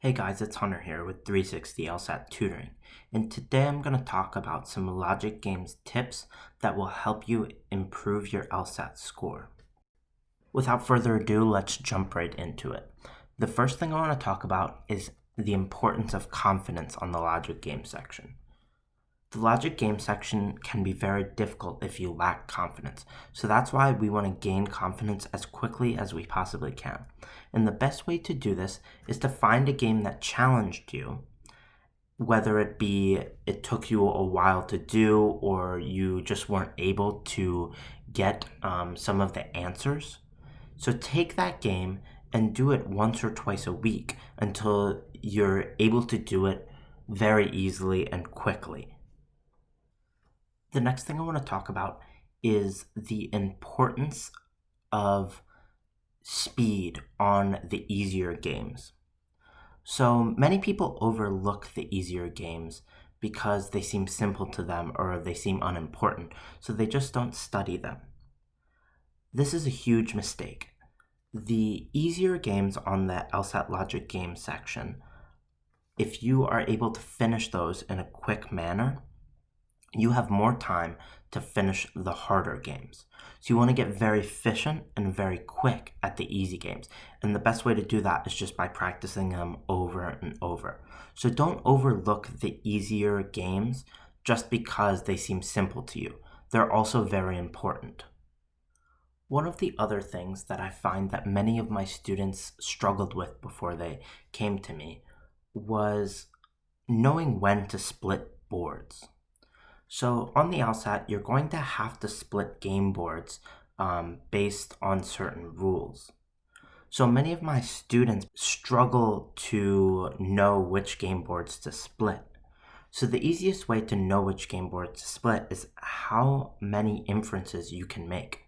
Hey guys, it's Hunter here with 360 LSAT Tutoring, and today I'm going to talk about some logic games tips that will help you improve your LSAT score. Without further ado, let's jump right into it. The first thing I want to talk about is the importance of confidence on the logic game section. The logic game section can be very difficult if you lack confidence, so that's why we want to gain confidence as quickly as we possibly can. And the best way to do this is to find a game that challenged you, whether it be it took you a while to do or you just weren't able to get some of the answers. So take that game and do it once or twice a week until you're able to do it very easily and quickly. The next thing I want to talk about is the importance of speed on the easier games. So many people overlook the easier games because they seem simple to them or they seem unimportant, so they just don't study them. This is a huge mistake. The easier games on the LSAT logic game section, if you are able to finish those in a quick manner, you have more time to finish the harder games. So you want to get very efficient and very quick at the easy games. And the best way to do that is just by practicing them over and over. So don't overlook the easier games just because they seem simple to you. They're also very important. One of the other things that I find that many of my students struggled with before they came to me was knowing when to split boards. So on the LSAT, you're going to have to split game boards based on certain rules. So many of my students struggle to know which game boards to split. So the easiest way to know which game board to split is how many inferences you can make.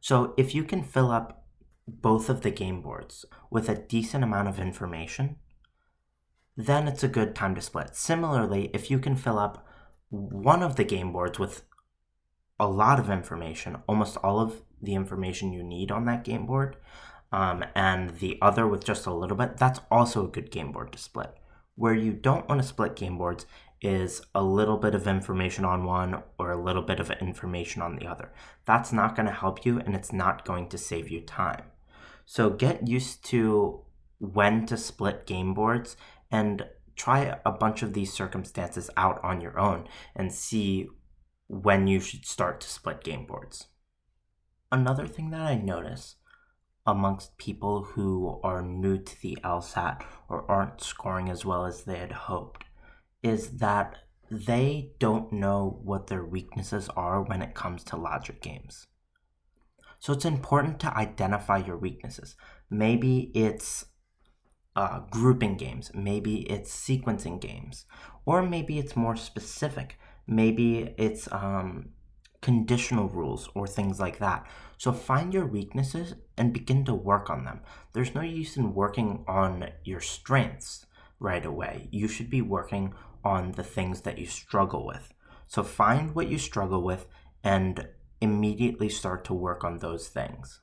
So if you can fill up both of the game boards with a decent amount of information, then it's a good time to split. Similarly, if you can fill up one of the game boards with a lot of information, almost all of the information you need on that game board, and the other with just a little bit, that's also a good game board to split. Where you don't want to split game boards is a little bit of information on one or a little bit of information on the other. That's not going to help you and it's not going to save you time. So get used to when to split game boards and try a bunch of these circumstances out on your own and see when you should start to split game boards. Another thing that I notice amongst people who are new to the LSAT or aren't scoring as well as they had hoped is that they don't know what their weaknesses are when it comes to logic games. So it's important to identify your weaknesses. Maybe it's grouping games, maybe it's sequencing games, or maybe it's more specific. Maybe it's conditional rules or things like that. So find your weaknesses and begin to work on them. There's no use in working on your strengths right away. You should be working on the things that you struggle with. So find what you struggle with and immediately start to work on those things.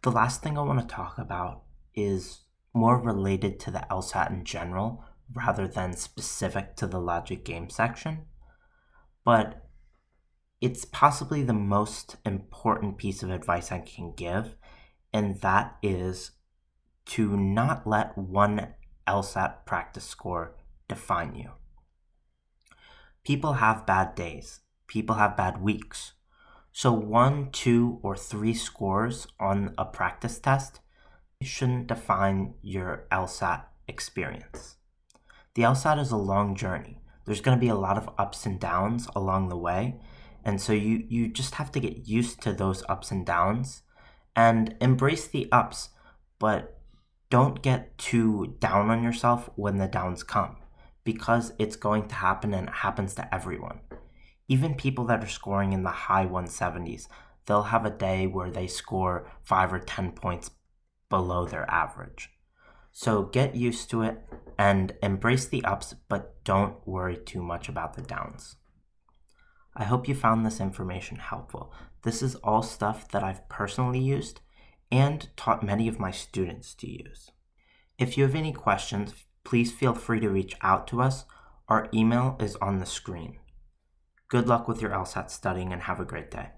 The last thing I want to talk about is more related to the LSAT in general rather than specific to the logic game section. But it's possibly the most important piece of advice I can give, and that is to not let one LSAT practice score define you. People have bad days. People have bad weeks. So 1, 2, or 3 scores on a practice test shouldn't define your LSAT experience. The LSAT is a long journey. There's going to be a lot of ups and downs along the way, and so you just have to get used to those ups and downs and embrace the ups, but don't get too down on yourself when the downs come, because it's going to happen and it happens to everyone. Even people that are scoring in the high 170s, they'll have a day where they score 5 or 10 points below their average. So get used to it and embrace the ups, but don't worry too much about the downs. I hope you found this information helpful. This is all stuff that I've personally used and taught many of my students to use. If you have any questions, please feel free to reach out to us. Our email is on the screen. Good luck with your LSAT studying and have a great day.